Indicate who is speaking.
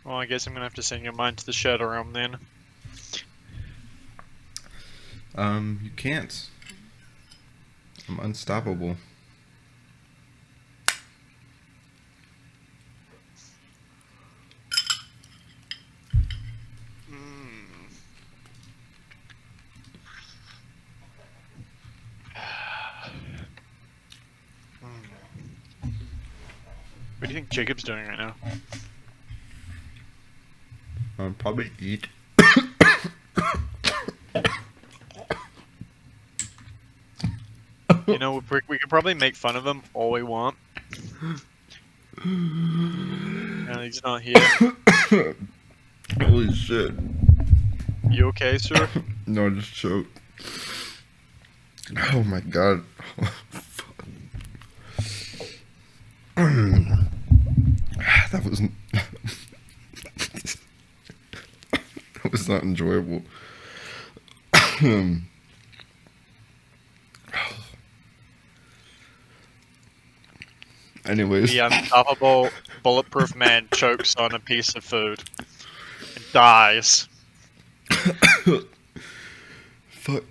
Speaker 1: Well, I guess I'm gonna have to send your mind to the Shadow Realm then.
Speaker 2: You can't. I'm unstoppable.
Speaker 1: Mm. What do you think Jacob's doing right now?
Speaker 2: Probably eat.
Speaker 1: You know, we could probably make fun of him all we want. And he's not here.
Speaker 2: Holy shit.
Speaker 1: You okay, sir?
Speaker 2: No, I just choked. Oh my god. That was that was not enjoyable. Anyways,
Speaker 1: The unstoppable, bulletproof man chokes on a piece of food and dies.
Speaker 2: fuck.